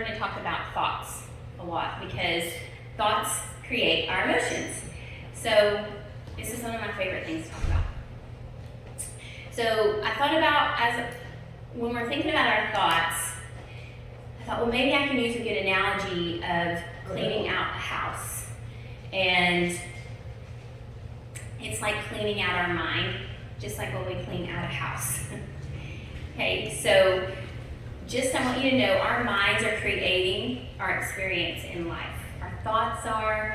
starting to talk about thoughts a lot because thoughts create our emotions. So this is one of my favorite things to talk about. So I thought about when we're thinking about our thoughts, I thought, well, maybe I can use a good analogy of cleaning out a house. And it's like cleaning out our mind, just like when we clean out a house. Okay, so I want you to know our minds are creating our experience in life. Our thoughts are,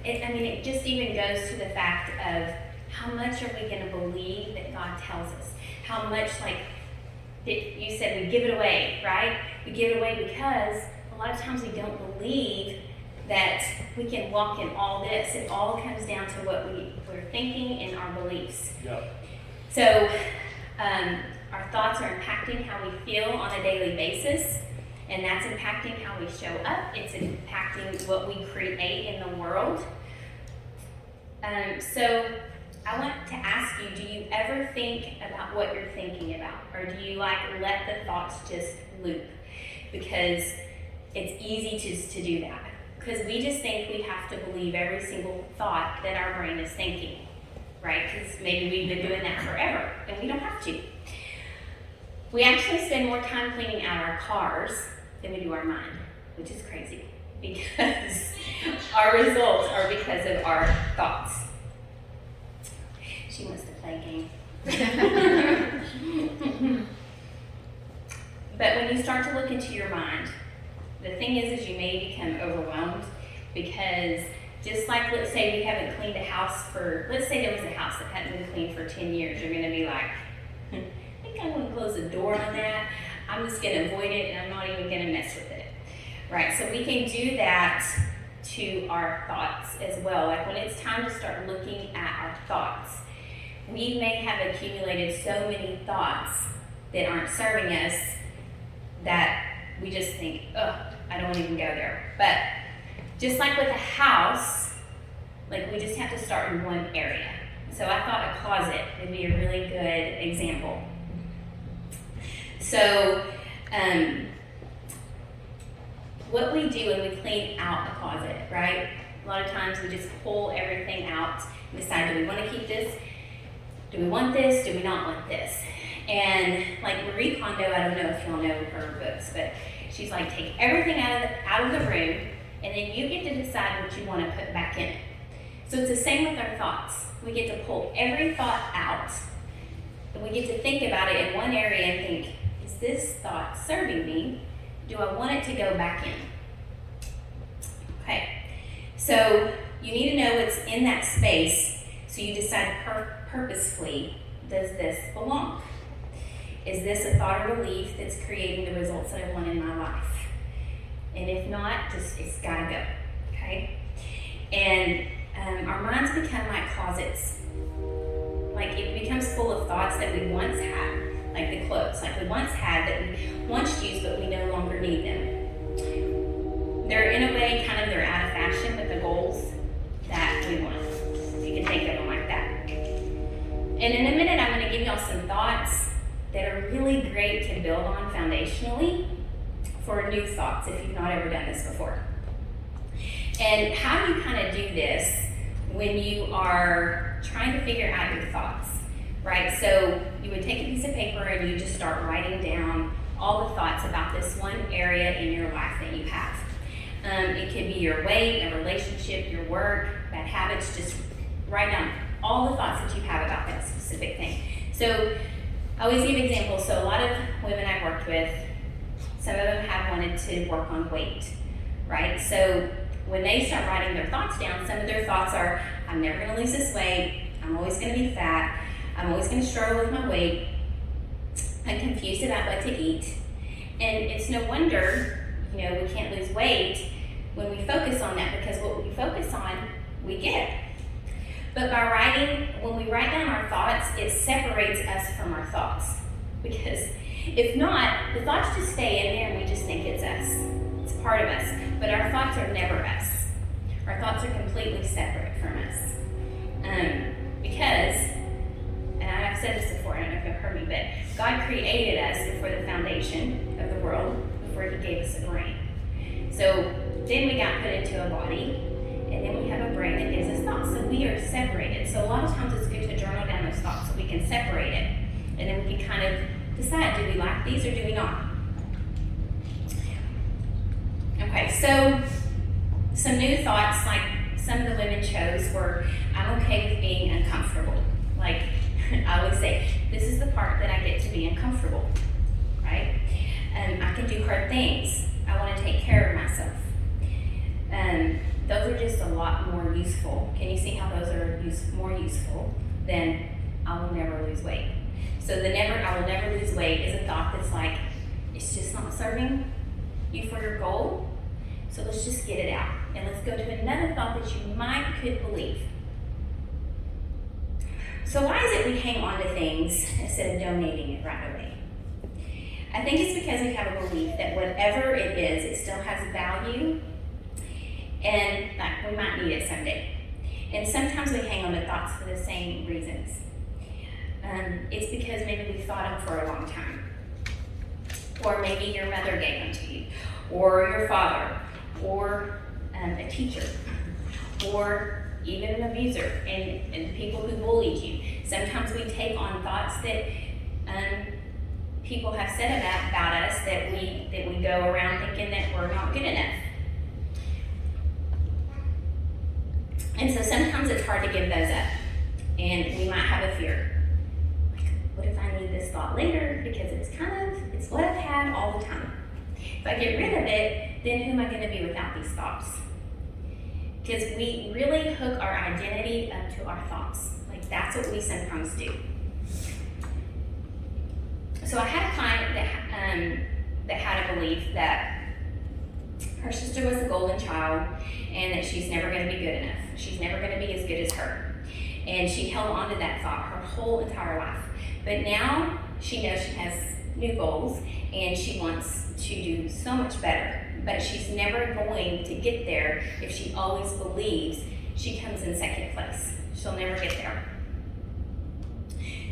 it just even goes to the fact of how much are we going to believe that God tells us? How much, you said, we give it away, right? We give it away because a lot of times we don't believe that we can walk in all this. It all comes down to what we're thinking and our beliefs. Yep. So our thoughts are impacting how we feel on a daily basis, and that's impacting how we show up. It's impacting what we create in the world. So I want to ask you, do you ever think about what you're thinking about? Or do you let the thoughts just loop? Because it's easy to do that. Because we just think we have to believe every single thought that our brain is thinking, right? Because maybe we've been doing that forever, and we don't have to. We actually spend more time cleaning out our cars than we do our mind, which is crazy, because our results are because of our thoughts. She wants to play a game. But when you start to look into your mind, the thing is you may become overwhelmed because just like, let's say we haven't cleaned a house let's say there was a house that hadn't been cleaned for 10 years. You're going to be like, I think I'm going to close the door on that. I'm just going to avoid it and I'm not even going to mess with it. Right? So we can do that to our thoughts as well. Like when it's time to start looking at our thoughts, we may have accumulated so many thoughts that aren't serving us that we just think, oh, I don't even go there. But just like with a house, we just have to start in one area. So I thought a closet would be a really good example. So what we do when we clean out a closet, right? A lot of times we just pull everything out and decide, do we want to keep this? Do we want this? Do we not want this? And Marie Kondo, I don't know if y'all know her books, but she's like, take everything out of the room, and then you get to decide what you want to put back in it. So it's the same with our thoughts. We get to pull every thought out, and we get to think about it in one area and think, is this thought serving me? Do I want it to go back in? Okay, so you need to know what's in that space, so you decide purposefully, does this belong? Is this a thought or belief that's creating the results that I want in my life? And if not, it's gotta go, okay? And our minds become like closets. It becomes full of thoughts that we once had, like the clothes, we once had that we once used, but we no longer need them. They're in a way, they're out of fashion with the goals that we want. You can think of them like that. And in a minute, I'm gonna give y'all some thoughts that are really great to build on foundationally for new thoughts if you've not ever done this before. And how do you do this when you are trying to figure out your thoughts, right? So you would take a piece of paper and you just start writing down all the thoughts about this one area in your life that you have. It could be your weight, a relationship, your work, bad habits. Just write down all the thoughts that you have about that specific thing. So I always give examples. So a lot of women I've worked with, some of them have wanted to work on weight, right? So when they start writing their thoughts down, some of their thoughts are, I'm never going to lose this weight. I'm always going to be fat. I'm always going to struggle with my weight. I'm confused about what to eat. And it's no wonder, we can't lose weight when we focus on that, because what we focus on, we get. But when we write down our thoughts, it separates us from our thoughts. Because if not, the thoughts just stay in there and we just think it's us. It's part of us. But our thoughts are never us. Our thoughts are completely separate from us. Because, and I've said this before, I don't know if you've heard me, but God created us before the foundation of the world, before He gave us a brain. So then we got put into a body, and then we have a brain that gives us thoughts. So we are separated. So a lot of times it's good to journal down those thoughts so we can separate it. And then we can kind of decide, do we like these or do we not? Okay, so some new thoughts, like some of the women chose, were I'm okay with being uncomfortable. Like I always say, this is the part that I get to be uncomfortable, right? I can do hard things. I want to take care of myself. Those are just a lot more useful. Can you see how those are more useful than I will never lose weight? So I will never lose weight is a thought that's like, it's just not serving you for your goal. So let's just get it out. And let's go to another thought that you could believe. So why is it we hang on to things instead of donating it right away? I think it's because we have a belief that whatever it is, it still has value, and like we might need it someday. And sometimes we hang on to thoughts for the same reasons. It's because maybe we thought them for a long time. Or maybe your mother gave them to you, or your father, or a teacher, or even an abuser, and people who bullied you. Sometimes we take on thoughts that people have said about us that we go around thinking that we're not good enough. And so sometimes it's hard to give those up, and we might have a fear. Like, what if I need this thought later? Because it's what I've had all the time. If I get rid of it, then who am I going to be without these thoughts? Because we really hook our identity up to our thoughts. Like that's what we sometimes do. So I had a client that had a belief that her sister was the golden child and that she's never going to be good enough. She's never going to be as good as her. And she held on to that thought her whole entire life. But now she knows she has new goals and she wants to do so much better. But she's never going to get there if she always believes she comes in second place. She'll never get there.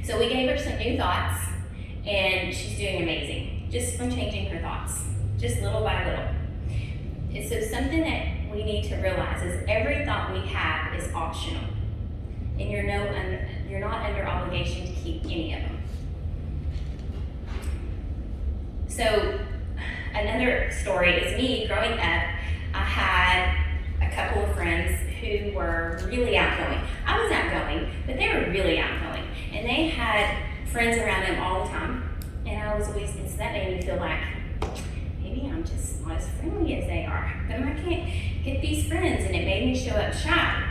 So we gave her some new thoughts, and she's doing amazing just from changing her thoughts, just little by little. And so something that we need to realize is every thought we have is optional, and you're not under obligation to keep any of them. So another story is me growing up. I had a couple of friends who were really outgoing. I was outgoing, but they were really outgoing. And they had friends around them all the time. And I was always, so that made me feel like, maybe I'm just not as friendly as they are. But I can't get these friends. And it made me show up shy.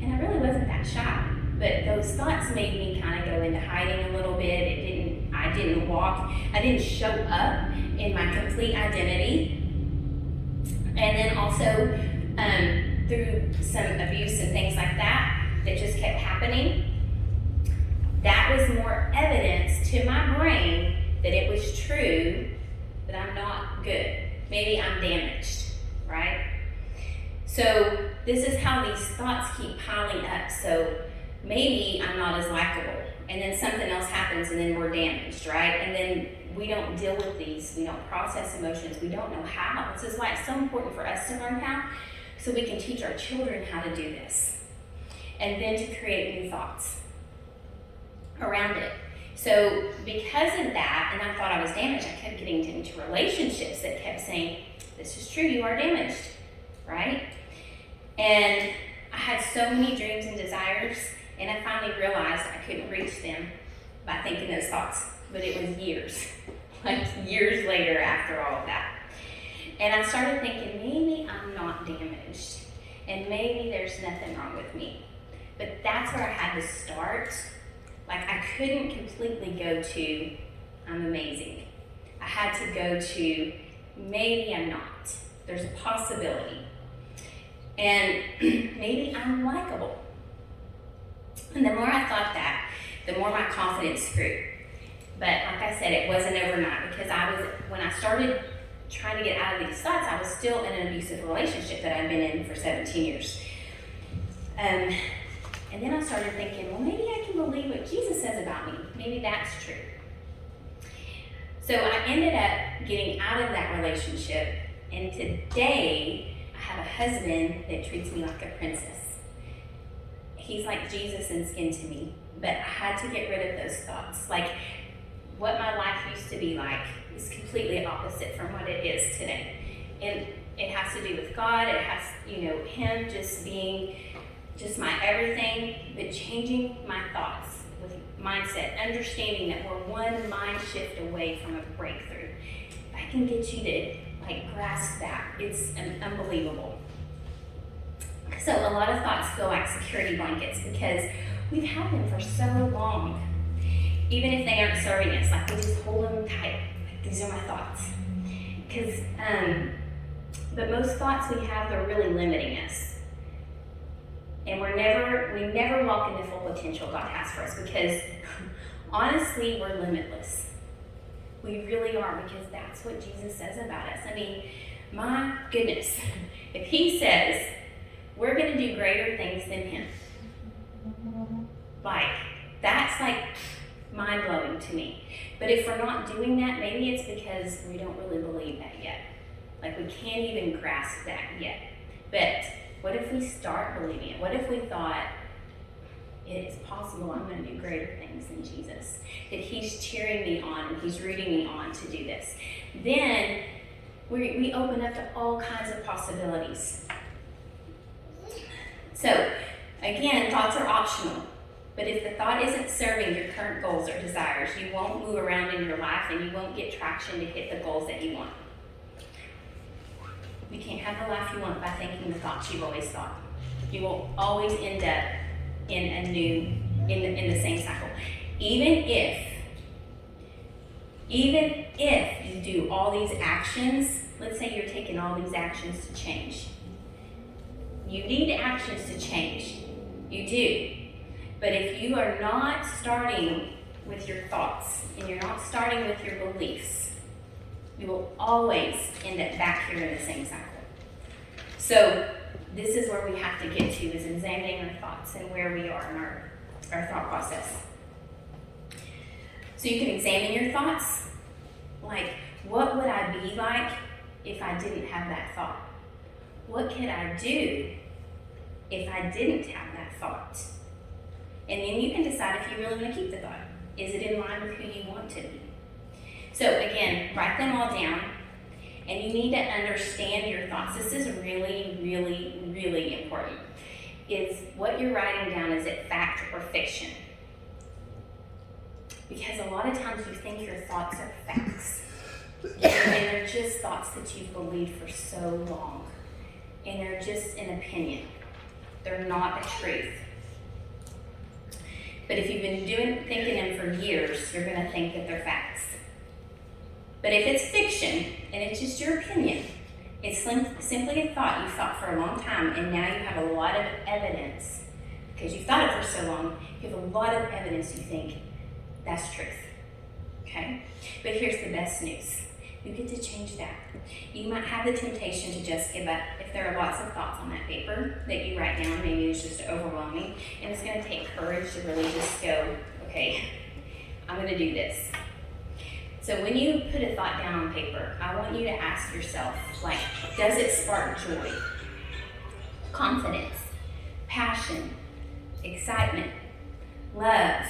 And I really wasn't that shy. But those thoughts made me kind of go into hiding a little bit. I didn't show up in my complete identity. And then also through some abuse and things like that just kept happening, that was more evidence to my brain that it was true that I'm not good. Maybe I'm damaged, right? So this is how these thoughts keep piling up. So maybe I'm not as likable, and then something else happens and then we're damaged, right? And then we don't deal with these, we don't process emotions, we don't know how. This is why it's so important for us to learn how, so we can teach our children how to do this. And then to create new thoughts around it. So because of that, and I thought I was damaged, I kept getting into relationships that kept saying, this is true, you are damaged, right? And I had so many dreams and desires, and I finally realized I couldn't reach them by thinking those thoughts. But it was years, like years later after all of that. And I started thinking, maybe I'm not damaged, and maybe there's nothing wrong with me. But that's where I had to start. Like I couldn't completely go to, I'm amazing. I had to go to, maybe I'm not. There's a possibility. And maybe I'm likable. And the more I thought that, the more my confidence grew. But like I said, it wasn't overnight, because when I started trying to get out of these thoughts, I was still in an abusive relationship that I'd been in for 17 years. And then I started thinking, well, maybe I can believe what Jesus says about me. Maybe that's true. So I ended up getting out of that relationship And today, I have a husband that treats me like a princess. He's like Jesus in skin to me, but I had to get rid of those thoughts. Like, what my life used to be like is completely opposite from what it is today. And it has to do with God. It has, him just being just my everything, but changing my thoughts with mindset, understanding that we're one mind shift away from a breakthrough. If I can get you to grasp that, it's unbelievable. So a lot of thoughts feel like security blankets because we've had them for so long. Even if they aren't serving us, we just hold them tight. These are my thoughts. But most thoughts we have, they're really limiting us. And we never walk in the full potential God has for us because honestly, we're limitless. We really are, because that's what Jesus says about us. I mean, my goodness, if he says we're going to do greater things than him, that's mind-blowing to me. But if we're not doing that, maybe it's because we don't really believe that yet. We can't even grasp that yet. But what if we start believing it? What if we thought, it's possible I'm going to do greater things than Jesus? That he's cheering me on and he's rooting me on to do this. Then we open up to all kinds of possibilities. So, again, thoughts are optional. But if the thought isn't serving your current goals or desires, you won't move around in your life and you won't get traction to hit the goals that you want. You can't have the life you want by thinking the thoughts you've always thought. You will always end up in the same cycle. Even if you do all these actions, let's say you're taking all these actions to change. You need actions to change. You do. But if you are not starting with your thoughts and you're not starting with your beliefs, you will always end up back here in the same cycle. So this is where we have to get to, is examining our thoughts and where we are in our thought process. So you can examine your thoughts. What would I be like if I didn't have that thought? What could I do if I didn't have that thought? And then you can decide if you really want to keep the thought. Is it in line with who you want to be? So again, write them all down, and you need to understand your thoughts. This is really, really, really important. Is what you're writing down, is it fact or fiction? Because a lot of times you think your thoughts are facts. And they're just thoughts that you've believed for so long. And they're just an opinion. They're not a truth. But if you've been thinking them for years, you're going to think that they're facts. But if it's fiction, and it's just your opinion, it's simply a thought you've thought for a long time, and now you have a lot of evidence, because you've thought it for so long, you have a lot of evidence you think that's truth. Okay? But here's the best news. You get to change that. You might have the temptation to just give up if there are lots of thoughts on that paper that you write down. Maybe it's just overwhelming, and it's going to take courage to really just go, okay, I'm going to do this. So when you put a thought down on paper, I want you to ask yourself, does it spark joy, confidence, passion, excitement, love,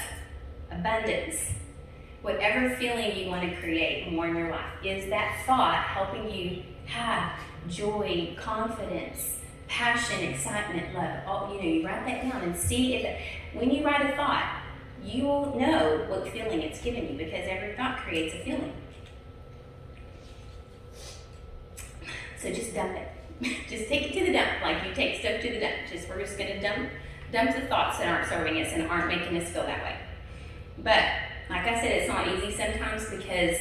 abundance? Whatever feeling you want to create more in your life, is that thought helping you have joy, confidence, passion, excitement, love? You write that down and see if when you write a thought, you will know what feeling it's giving you, because every thought creates a feeling. So just dump it. Just take it to the dump, like you take stuff to the dump. We're just going to dump the thoughts that aren't serving us and aren't making us feel that way. But like I said, it's not easy sometimes, because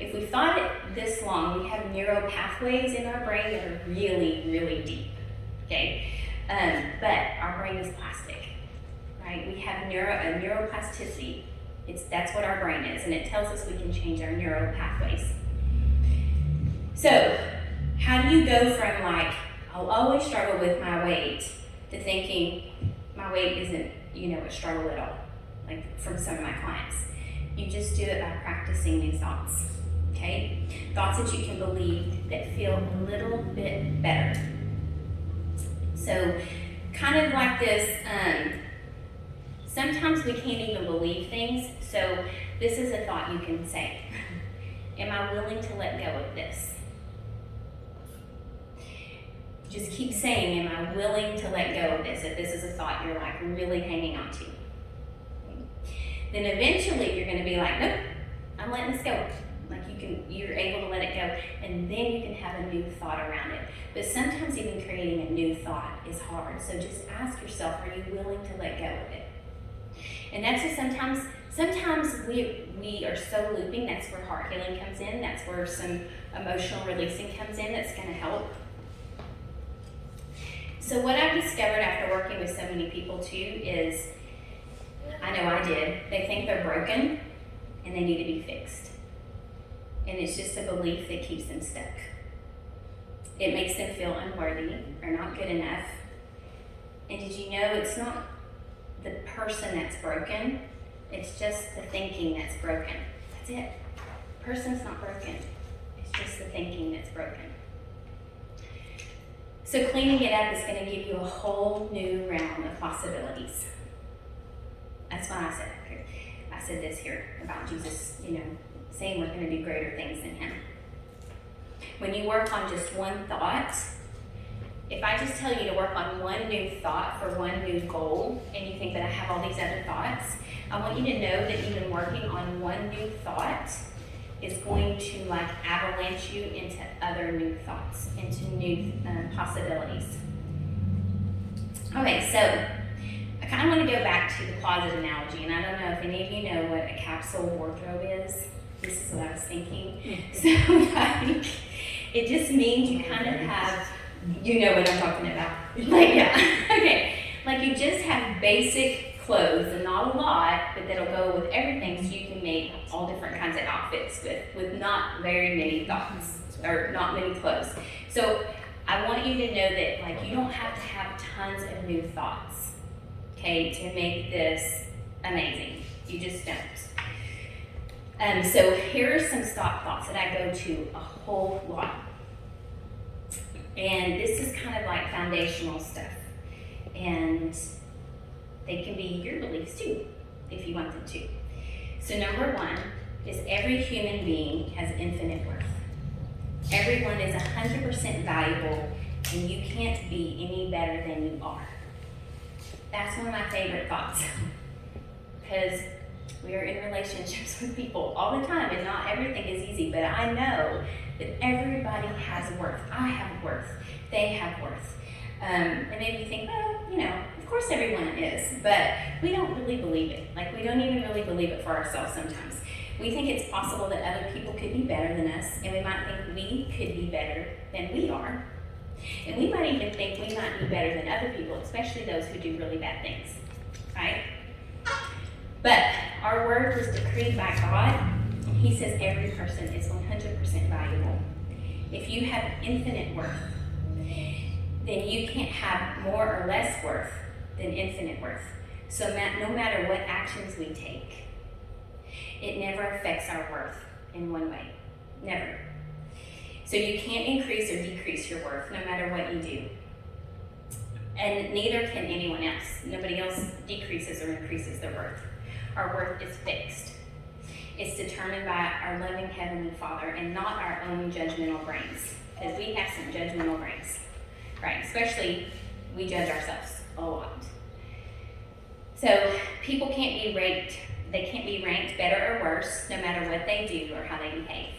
if we thought it this long, we have neural pathways in our brain that are really, really deep. Okay, but our brain is plastic. Right? We have neuroplasticity. That's what our brain is, and it tells us we can change our neural pathways. So, how do you go from I'll always struggle with my weight to thinking my weight isn't, a struggle at all? From some of my clients. You just do it by practicing these thoughts. Okay? Thoughts that you can believe that feel a little bit better. So, kind of like this, sometimes we can't even believe things. So, this is a thought you can say. Am I willing to let go of this? Just keep saying, am I willing to let go of this? If this is a thought you're like really hanging on to. Then eventually you're going to be like, nope, I'm letting this go. Like you're able to let it go, and then you can have a new thought around it. But sometimes even creating a new thought is hard. So just ask yourself, are you willing to let go of it? And that's just sometimes we are so looping. That's where heart healing comes in. That's where some emotional releasing comes in. That's going to help. So what I've discovered after working with so many people too is, I know I did, they think they're broken and they need to be fixed. And it's just a belief that keeps them stuck. It makes them feel unworthy or not good enough. And did you know it's not the person that's broken, it's just the thinking that's broken. That's it. The person's not broken. It's just the thinking that's broken. So cleaning it up is going to give you a whole new realm of possibilities. That's why I said this here about Jesus, saying we're going to do greater things than him. When you work on just one thought, if I just tell you to work on one new thought for one new goal, and you think that I have all these other thoughts, I want you to know that even working on one new thought is going to avalanche you into other new thoughts, into new possibilities. Okay, so I kind of want to go back to the closet analogy, and I don't know if any of you know what a capsule wardrobe is. This is what I was thinking. So it just means you kind of have, you know what I'm talking about. You just have basic clothes, and not a lot, but that'll go with everything, so you can make all different kinds of outfits with not very many thoughts, or not many clothes. So I want you to know that you don't have to have tons of new thoughts, okay, to make this amazing. You just don't. So here are some stock thoughts that I go to a whole lot. And this is kind of like foundational stuff. And they can be your beliefs too, if you want them to. So number one is every human being has infinite worth. Everyone is 100% valuable, and you can't be any better than you are. That's one of my favorite thoughts. Because we are in relationships with people all the time, and not everything is easy, but I know that everybody has worth. I have worth. They have worth. And maybe you think, well, of course everyone is, but we don't really believe it. We don't even really believe it for ourselves sometimes. We think it's possible that other people could be better than us, and we might think we could be better than we are. And we might even think we might be better than other people, especially those who do really bad things, right? But our word was decreed by God, and he says every person is 100% valuable. If you have infinite worth, then you can't have more or less worth than infinite worth. So no matter what actions we take, it never affects our worth in one way. Never. So you can't increase or decrease your worth no matter what you do. And neither can anyone else. Nobody else decreases or increases their worth. Our worth is fixed. It's determined by our loving Heavenly Father and not our own judgmental brains. Because we have some judgmental brains. Right, especially we judge ourselves a lot. So people can't be ranked. They can't be ranked better or worse, no matter what they do or how they behave.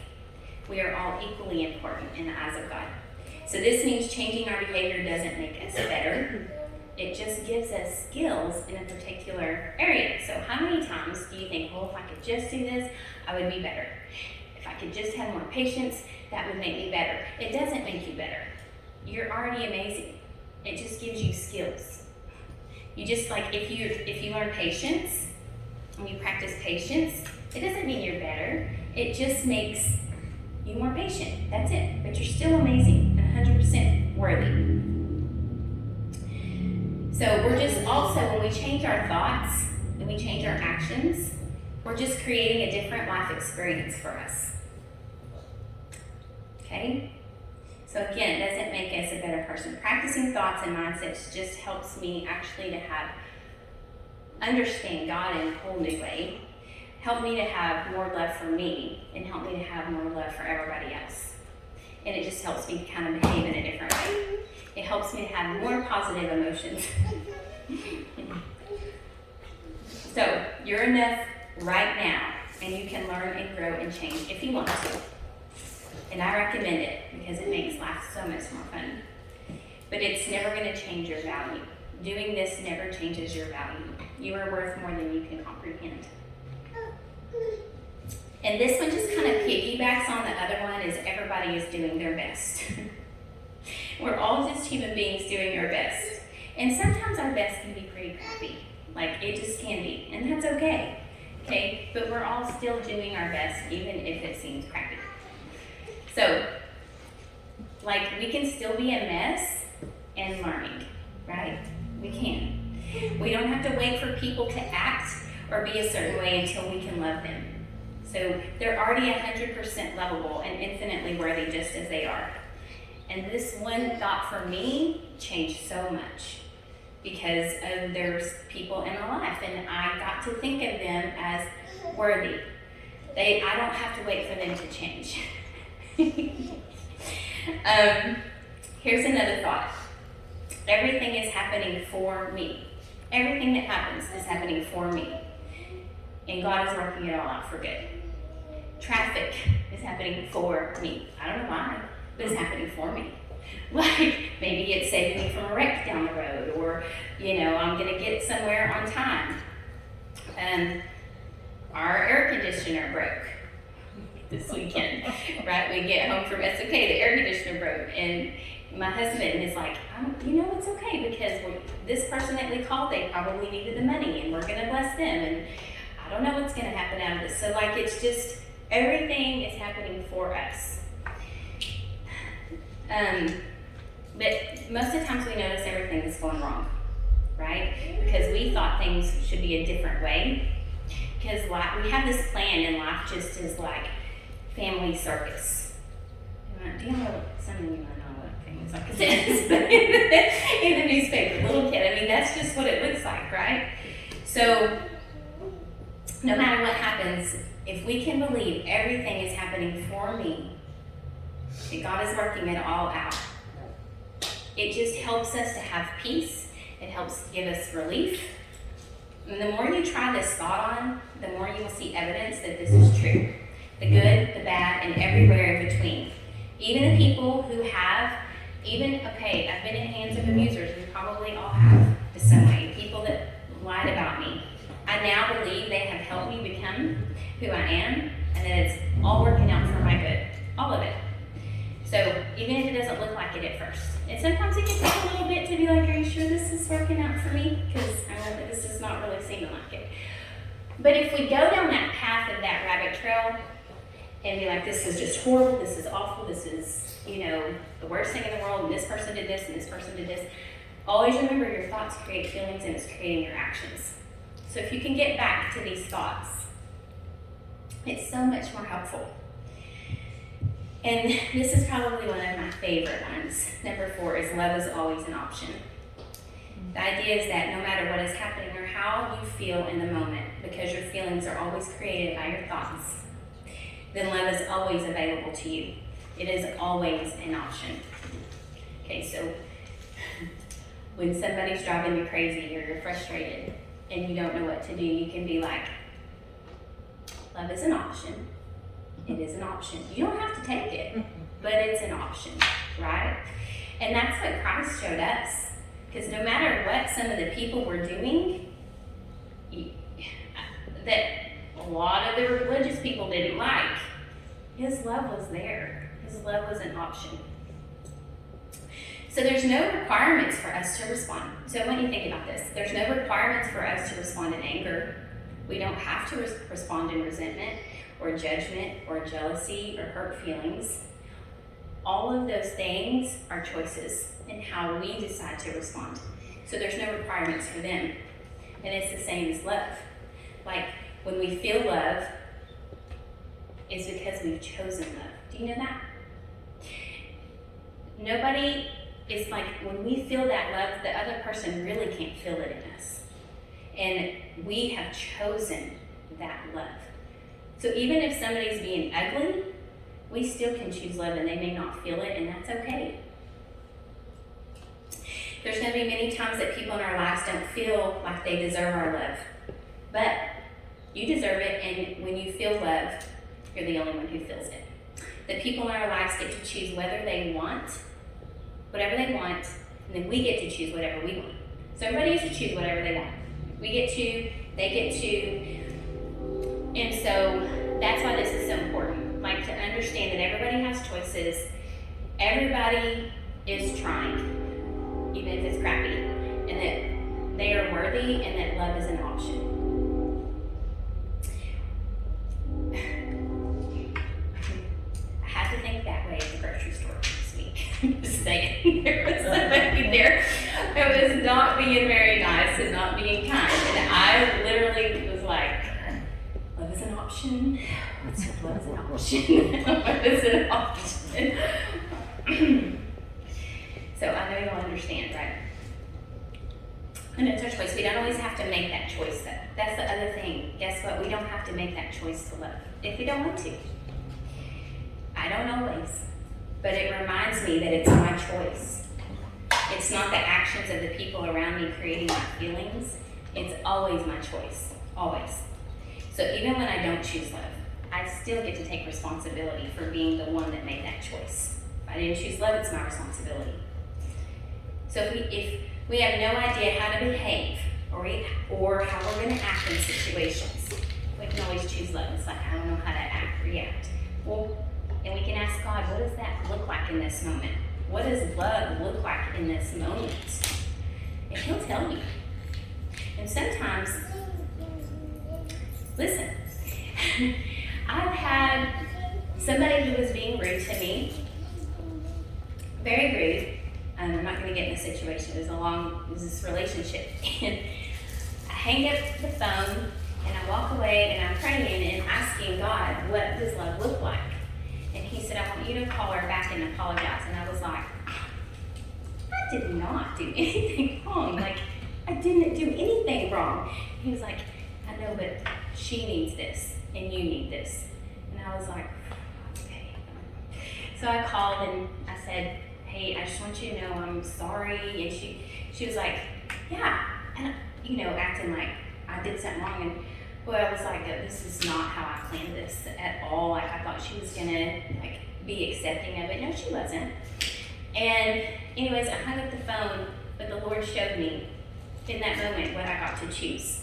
We are all equally important in the eyes of God. So this means changing our behavior doesn't make us better. It just gives us skills in a particular area. So how many times do you think, well, if I could just do this, I would be better. If I could just have more patience, that would make me better. It doesn't make you better. You're already amazing. It just gives you skills. You just if you learn patience and you practice patience, it doesn't mean you're better. It just makes you more patient. That's it. But you're still amazing and 100% worthy. So we're just also, when we change our thoughts and we change our actions, we're just creating a different life experience for us. Okay? So again, it doesn't make us a better person. Practicing thoughts and mindsets just helps me actually to understand God in a whole new way, help me to have more love for me, and help me to have more love for everybody else. And it just helps me to kind of behave in a different way. It helps me to have more positive emotions. So, you're enough right now, and you can learn and grow and change if you want to. And I recommend it because it makes life so much more fun. But it's never going to change your value. Doing this never changes your value. You are worth more than you can comprehend. And this one just kind of piggybacks on the other one, is everybody is doing their best. We're all just human beings doing our best. And sometimes our best can be pretty crappy. Like, it just can be. And that's okay. Okay? But we're all still doing our best, even if it seems crappy. So, like, we can still be a mess and learning, right? We can. We don't have to wait for people to act or be a certain way until we can love them. So they're already 100% lovable and infinitely worthy just as they are. And this one thought for me changed so much because there's people in my life and I got to think of them as worthy. I don't have to wait for them to change. Here's another thought. Everything is happening for me. Everything that happens is happening for me. And God is working it all out for good. Traffic is happening for me. I don't know why, but it's happening for me. Like, maybe it's saving me from a wreck down the road, or, I'm going to get somewhere on time. Our air conditioner broke this weekend, right? We get home from SOK, the air conditioner broke, and my husband is like, it's okay, because this person that we called, they probably needed the money, and we're going to bless them, and I don't know what's going to happen out of this. So, like, it's just, everything is happening for us. But most of the times we notice everything is going wrong, right? Because we thought things should be a different way. Because we have this plan, and life just is like family circus. Do you know, some of you might know what family circus is, but in the newspaper, little kid, that's just what it looks like, right? So, no matter what happens, if we can believe everything is happening for me, that God is working it all out, it just helps us to have peace. It helps give us relief. And the more you try this thought on, the more you will see evidence that this is true. The good, the bad, and everywhere in between. Even the people who have, I've been in hands of abusers. We probably all have to some way. People that lied about me. I now believe they have helped me become who I am, and that it's all working out for my good. All of it. So even if it doesn't look like it at first. And sometimes it can take a little bit to be like, are you sure this is working out for me? Because this is not really seeming like it. But if we go down that path of that rabbit trail and be like, this is just horrible, this is awful, this is, the worst thing in the world, and this person did this, and this person did this, always remember your thoughts create feelings, and it's creating your actions. So if you can get back to these thoughts, it's so much more helpful. And this is probably one of my favorite ones. Number 4 is love is always an option. The idea is that no matter what is happening or how you feel in the moment, because your feelings are always created by your thoughts, then love is always available to you. It is always an option. Okay, so when somebody's driving you crazy or you're frustrated and you don't know what to do, you can be like, love is an option. It is an option. You don't have to take it, but it's an option, right? And that's what Christ showed us. Because no matter what some of the people were doing, that a lot of the religious people didn't like, his love was there. His love was an option. So there's no requirements for us to respond. So I want you to think about this. There's no requirements for us to respond in anger. We don't have to respond in resentment or judgment or jealousy or hurt feelings. All of those things are choices in how we decide to respond. So there's no requirements for them. And it's the same as love. Like when we feel love, it's because we've chosen love. Do you know that? Nobody is like, when we feel that love, the other person really can't feel it in us. And we have chosen that love. So even if somebody's being ugly, we still can choose love, and they may not feel it, and that's okay. There's going to be many times that people in our lives don't feel like they deserve our love. But you deserve it, and when you feel love, you're the only one who feels it. The people in our lives get to choose whether they want, whatever they want, and then we get to choose whatever we want. So everybody gets to choose whatever they want. We get to, they get to, and so that's why this is so important. Like, to understand that everybody has choices, everybody is trying, even if it's crappy, and that they are worthy, and that love is an option. I had to think that way at the grocery store this week. I'm just saying, there was somebody there that was not being very nice and not being kind, and I literally was like, love is an option. Love is an option. Love is an option. So I know you'll understand, right? And it's our choice. We don't always have to make that choice, though. That's the other thing. Guess what? We don't have to make that choice to love if we don't want to. I don't always, but it reminds me that it's my choice. It's not the actions of the people around me creating my feelings. It's always my choice, always. So even when I don't choose love, I still get to take responsibility for being the one that made that choice. If I didn't choose love, it's my responsibility. So if we have no idea how to behave or how we're going to act in situations, we can always choose love. It's like, I don't know how to act, react. Well, and we can ask God, what does that look like in this moment? What does love look like in this moment? And He'll tell you. And sometimes, listen, I've had somebody who was being rude to me, very rude. I'm not going to get in a situation. It was this relationship. And I hang up the phone, and I walk away, and I'm praying and asking God, what does love look like? And He said, I want you to call her back and apologize. And I was like, I did not do anything wrong. Like, I didn't do anything wrong. He was like, I know, but she needs this, and you need this. And I was like, okay. So I called, and I said, hey, I just want you to know I'm sorry. And she was like, yeah. And, acting like I did something wrong. And boy, I was like, this is not how I planned this at all. Like, I thought she was gonna be accepting of it. No, she wasn't. And anyways, I hung up the phone, but the Lord showed me in that moment what I got to choose.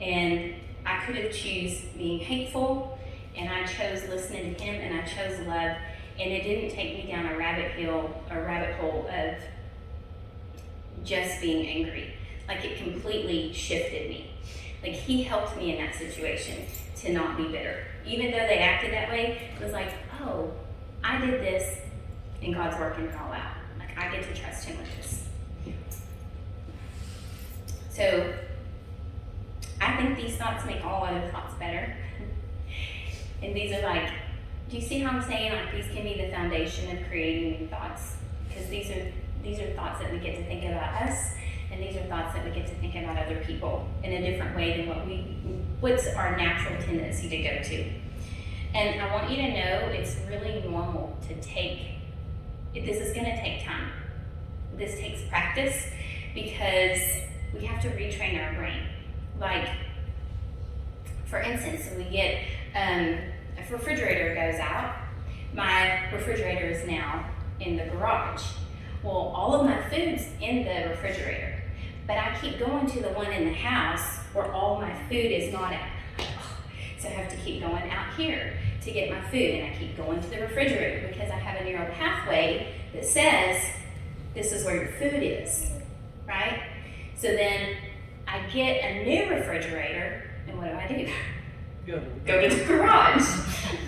And I could have choose being hateful, and I chose listening to Him, and I chose love. And it didn't take me down a rabbit hole of just being angry. Like, it completely shifted me. Like, He helped me in that situation to not be bitter. Even though they acted that way, it was like, oh, I did this, and God's working it all out. Like, I get to trust Him with this. So, I think these thoughts make all other thoughts better. And these are like, do you see how I'm saying, like, these can be the foundation of creating new thoughts? Because these are thoughts that we get to think about us, and these are thoughts that we get to think about other people in a different way than what's our natural tendency to go to. And I want you to know it's really normal to this is going to take time. This takes practice, because we have to retrain our brain. Like, for instance, we get if a refrigerator goes out, my refrigerator is now in the garage. Well, all of my food's in the refrigerator, but I keep going to the one in the house where all my food is not at. So I have to keep going out here to get my food, and I keep going to the refrigerator because I have a narrow pathway that says this is where your food is, right? So then I get a new refrigerator, and what do? Go to the garage.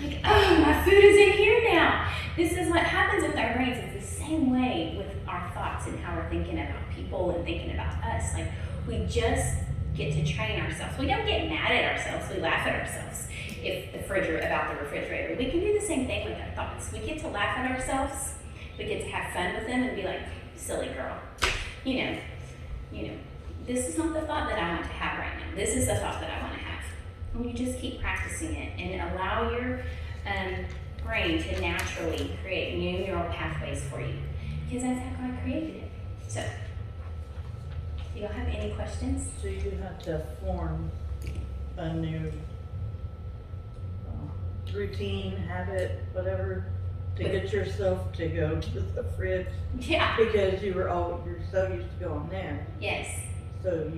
Like, oh, my food is in here now. This is what happens with our brains. It's the same way with our thoughts and how we're thinking about people and thinking about us. Like, we just get to train ourselves. We don't get mad at ourselves. We laugh at ourselves about the refrigerator. We can do the same thing with our thoughts. We get to laugh at ourselves We get to have fun with them and be like, silly girl, you know, this is not the thought that I want to have right now. This is the thought that I want to have. And you just keep practicing it and allow your brain to naturally create new neural pathways for you, because that's how God created it. So, you don't have any questions? So you have to form a new routine, habit, whatever, to get yourself to go to the fridge. Yeah. Because you're so used to going there. Yes. So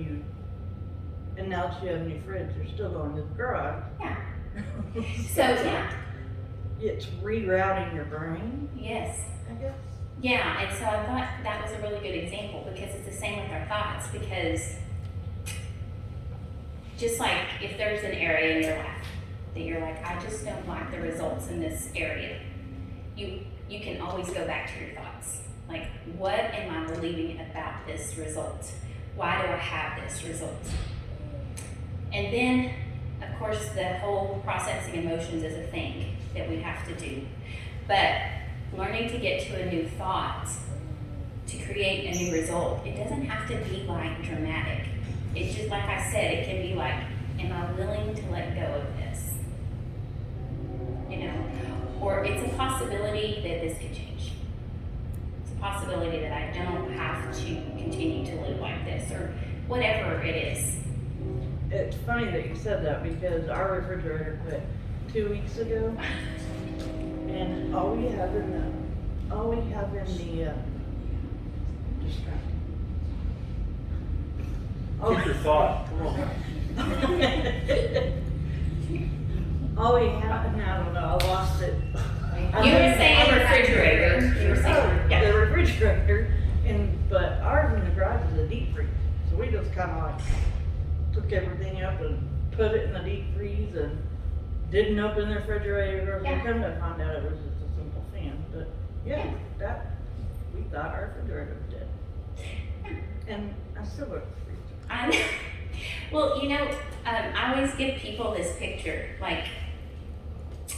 and now that you have a new fridge, you're still going to the garage. Yeah. So yeah. It's rerouting your brain. Yes. I guess. Yeah, and so I thought that was a really good example, because it's the same with our thoughts, because just like if there's an area in your life that you're like, I just don't like the results in this area, you can always go back to your thoughts. Like, what am I believing about this result? Why do I have this result? And then, of course, the whole processing emotions is a thing that we have to do. But learning to get to a new thought to create a new result, it doesn't have to be like dramatic. It's just like I said, it can be like, am I willing to let go of this? You know, or it's a possibility that this could change. It's a possibility that I don't have to continue to live like this, or whatever it is. It's funny that you said that, because our refrigerator quit 2 weeks ago, and all we have in the Keep your thought. Come on. all we have, and I don't know, I lost it. You were saying refrigerator. You were saying, yeah. The refrigerator, but ours in the garage is a deep freeze, so we just kind of like took everything up and put it in the deep freeze and didn't open the refrigerator. Yeah. We come to find out it was just a simple fan, but yeah, that we thought our refrigerator was dead, and I still got the freezer. I know. Well, I always give people this picture, like,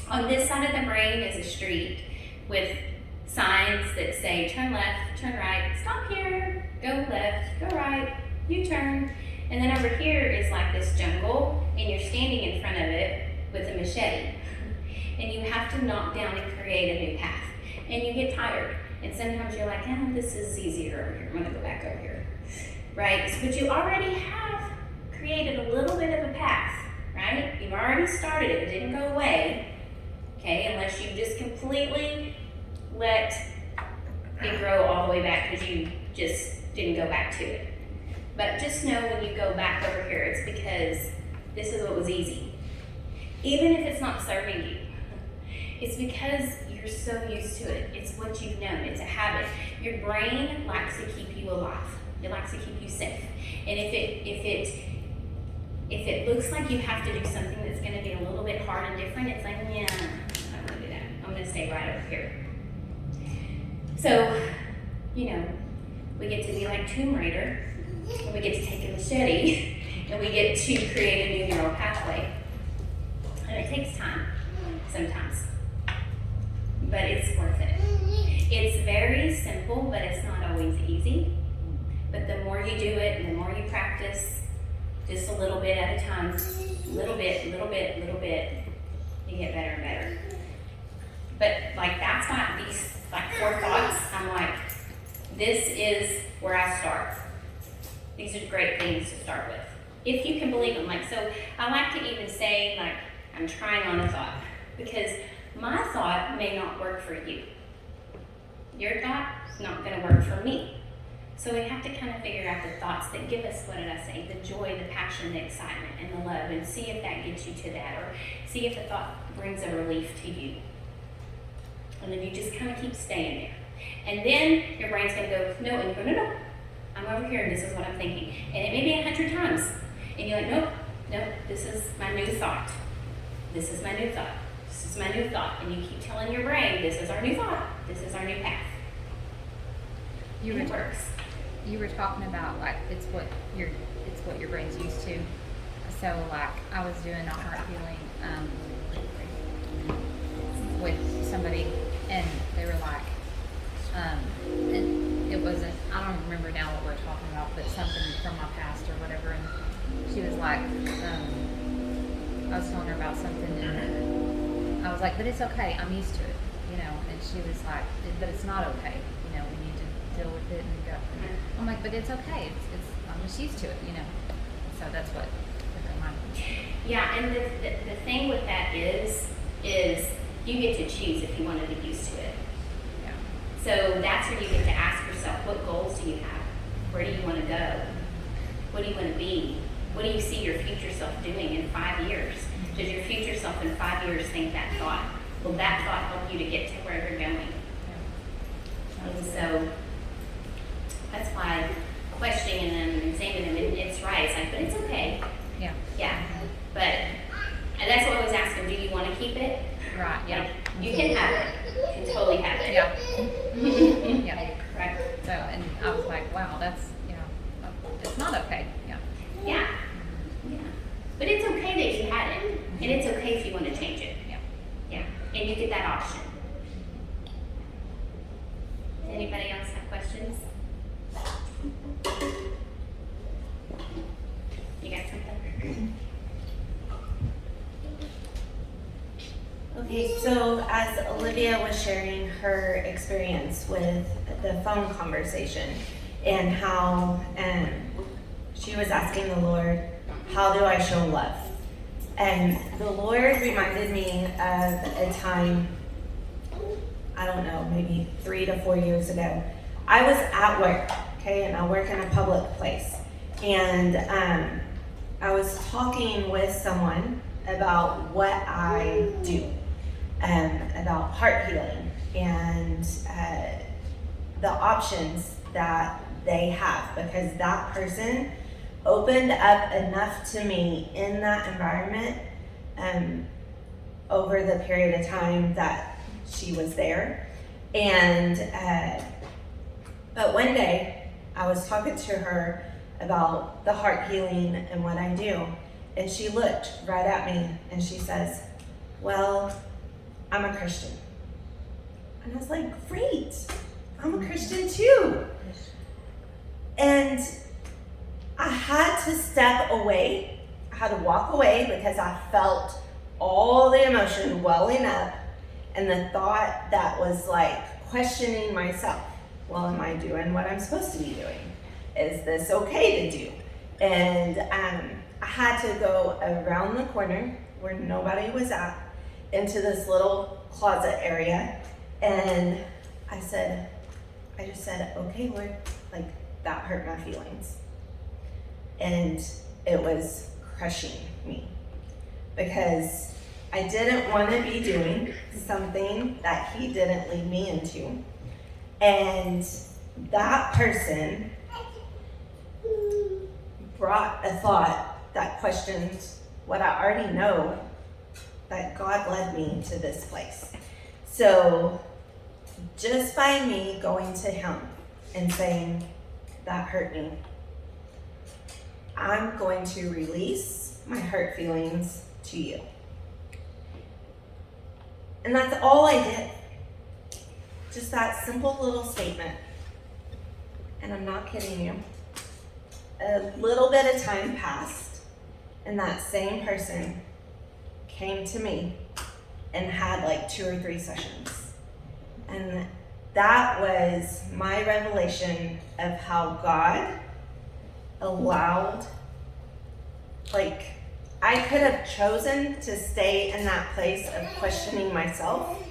on this side of the brain is a street with signs that say turn left, turn right, stop here, go left, go right, U-turn. And then over here is like this jungle, and you're standing in front of it with a machete. And you have to knock down and create a new path. And you get tired. And sometimes you're like, oh, this is easier over here. I'm gonna go back over here. Right? But you already have created a little bit of a path, right? You've already started it. It didn't go away. Okay, unless you just completely let it grow all the way back because you just didn't go back to it. But just know when you go back over here, it's because this is what was easy. Even if it's not serving you, it's because you're so used to it. It's what you've known. It's a habit. Your brain likes to keep you alive. It likes to keep you safe. And if it looks like you have to do something that's going to be a little bit hard and different, it's like, yeah, I'm not going to do that. I'm going to stay right over here. So, we get to be like Tomb Raider, and we get to take a machete, and we get to create a new neural pathway. And it takes time, sometimes. But it's worth it. It's very simple, but it's not always easy. But the more you do it, and the more you practice, just a little bit at a time, little bit, you get better and better. But that's why these 4 thoughts, I'm like, this is where I start. These are great things to start with, if you can believe them. So I like to even say, I'm trying on a thought, because my thought may not work for you. Your thought is not going to work for me. So we have to kind of figure out the thoughts that give us, what did I say, the joy, the passion, the excitement, and the love, and see if that gets you to that, or see if the thought brings a relief to you. And then you just kind of keep staying there. And then your brain's going to go, no, and you go, no, I'm over here, and this is what I'm thinking. And it may be 100 times. And you're like, nope, this is my new thought. This is my new thought. This is my new thought. And you keep telling your brain, this is our new thought. This is our new path. It works. You were talking about it's what your brain's used to. So I was doing a heart healing with somebody, and they were like, remember now what we're talking about, but something from my past or whatever. And she was like, I was telling her about something, and I was like, but it's okay. I'm used to it, you know. And she was like, but it's not okay. You know, we need to deal with it and go. I'm like, but it's okay. I'm just used to it, you know. So that's what reminded me. Yeah, and the thing with that is you get to choose if you want to be used to it. Yeah. So that's where you get to ask yourself, what goals do you have? Where do you want to go? What do you want to be? What do you see your future self doing in 5 years? Does your future self in 5 years think that thought? Will that thought help you to get to where you're going? Yeah. And so that's why questioning them and examining them, it's right. It's like, but it's okay. Yeah. Yeah. But and that's what I always ask them, do you want to keep it? Right. Yeah. Like, you can have it. You can totally have it. Yeah. Yeah. Right. So, and I was like, wow, that's, you know, it's not okay. Yeah. Yeah. Yeah. But it's okay that you had it. And it's okay if you want to change it. Yeah. Yeah. And you get that option. Anybody else have questions? You got something? Okay, so as Olivia was sharing her experience with the phone conversation and how she was asking the Lord, how do I show love? And the Lord reminded me of a time, I don't know, maybe 3 to 4 years ago. I was at work, okay, and I work in a public place. And I was talking with someone about what I do. About heart healing and the options that they have, because that person opened up enough to me in that environment over the period of time that she was there. And but one day I was talking to her about the heart healing and what I do, and she looked right at me and she says, well, I'm a Christian. And I was like, great, I'm a Christian too. And I had to step away. I had to walk away because I felt all the emotion welling up and the thought that was like questioning myself. Well, am I doing what I'm supposed to be doing? Is this okay to do? And I had to go around the corner where nobody was at, into this little closet area, and I just said, okay, Lord, like that hurt my feelings. And it was crushing me because I didn't want to be doing something that he didn't lead me into. And that person brought a thought that questions what I already know, that God led me to this place. So just by me going to him and saying, that hurt me, I'm going to release my hurt feelings to you. And that's all I did. Just that simple little statement. And I'm not kidding you. A little bit of time passed, and that same person came to me and had like 2 or 3 sessions. And that was my revelation of how God allowed, like, I could have chosen to stay in that place of questioning myself,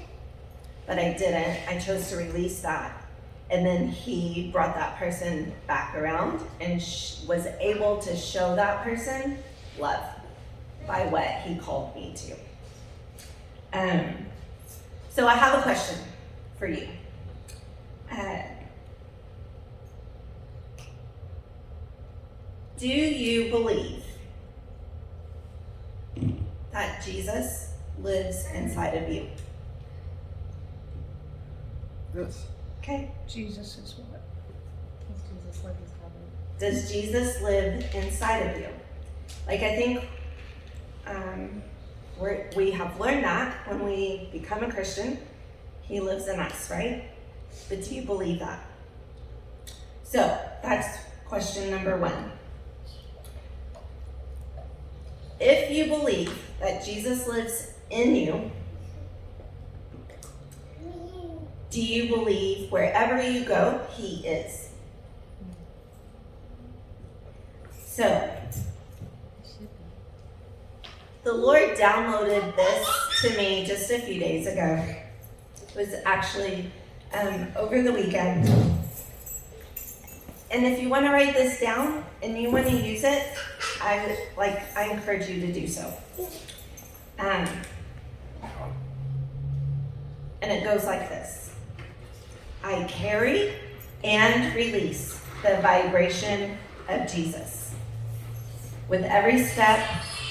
but I didn't. I chose to release that. And then he brought that person back around and was able to show that person love by what he called me to. So I have a question for you. Do you believe that Jesus lives inside of you? Yes. Okay. Jesus is what? Does Jesus live inside of you? Like, I think we have learned that when we become a Christian, he lives in us, right? But do you believe that? So that's question number 1. If you believe that Jesus lives in you, do you believe wherever you go, he is? So, the Lord downloaded this to me just a few days ago. It was actually over the weekend. And if you want to write this down and you want to use it, I encourage you to do so. And it goes like this. I carry and release the vibration of Jesus. With every step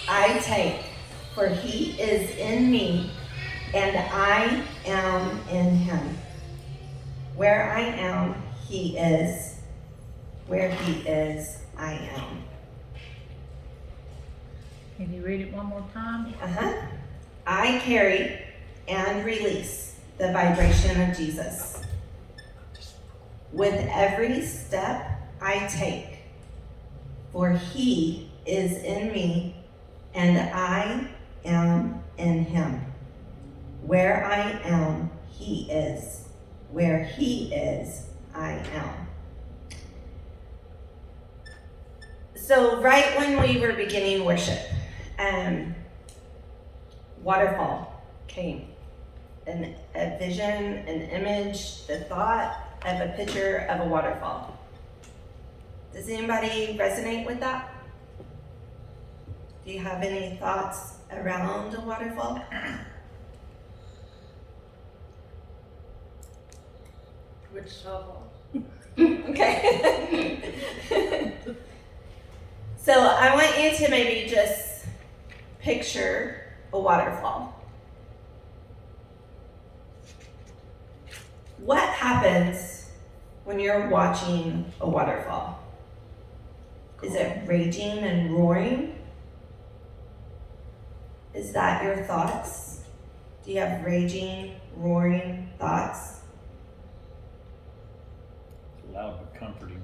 I take, for he is in me and I am in him. Where I am, he is. Where he is, I am. Can you read it one more time? I carry and release the vibration of Jesus. With every step I take, for he is in me and I am in him. Where I am, he is. Where he is, I am. So right when we were beginning worship, waterfall came. A vision, an image, the thought of a picture of a waterfall. Does anybody resonate with that? Do you have any thoughts around a waterfall? Which softball? Okay. So I want you to maybe just picture a waterfall. What happens when you're watching a waterfall? Is it raging and roaring? Is that your thoughts? Do you have raging, roaring thoughts? Loud but comforting.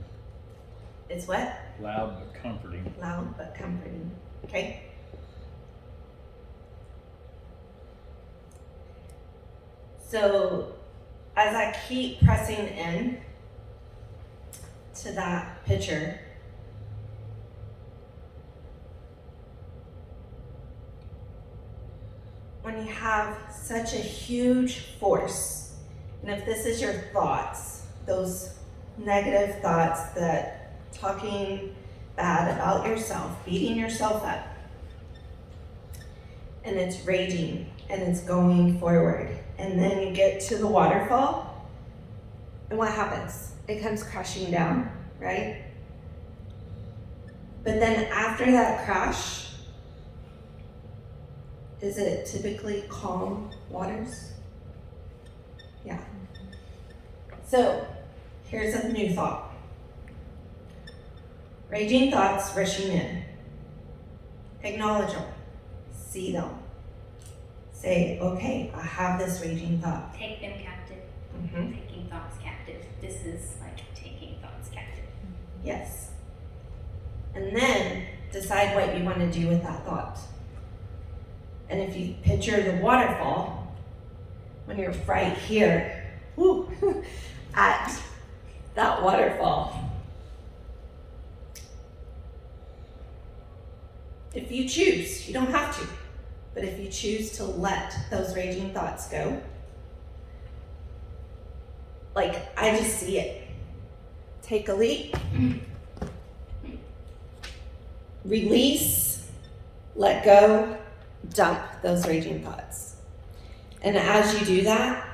It's what? Loud but comforting. Loud but comforting. Okay? So, as I keep pressing in to that picture, when you have such a huge force, and if this is your thoughts, those negative thoughts that talking bad about yourself, beating yourself up, and it's raging and it's going forward, and then you get to the waterfall, and what happens? It comes crashing down, right? But then after that crash, is it typically calm waters? Yeah. So here's a new thought. Raging thoughts rushing in. Acknowledge them. See them. Say, okay, I have this raging thought. Take them captive. Taking thoughts captive. This is like taking thoughts captive. Yes. And then decide what you want to do with that thought. And if you picture the waterfall, when you're right here, at that waterfall, if you choose, you don't have to, but if you choose to let those raging thoughts go, like I just see it. Take a leap, release, let go, dump those raging thoughts. And as you do that,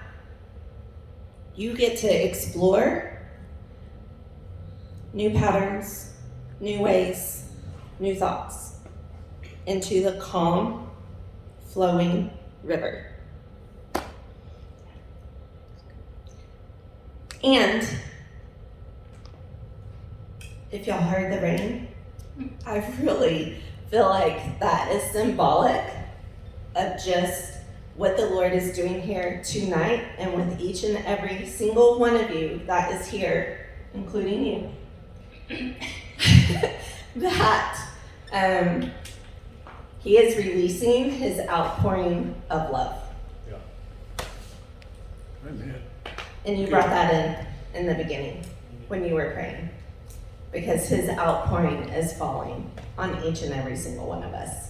you get to explore new patterns, new ways, new thoughts into the calm, flowing river. And if y'all heard the rain, I really feel like that is symbolic of just what the Lord is doing here tonight, and with each and every single one of you that is here including you, that he is releasing his outpouring of love. Amen. And you brought that in the beginning when you were praying. Because his outpouring is falling on each and every single one of us.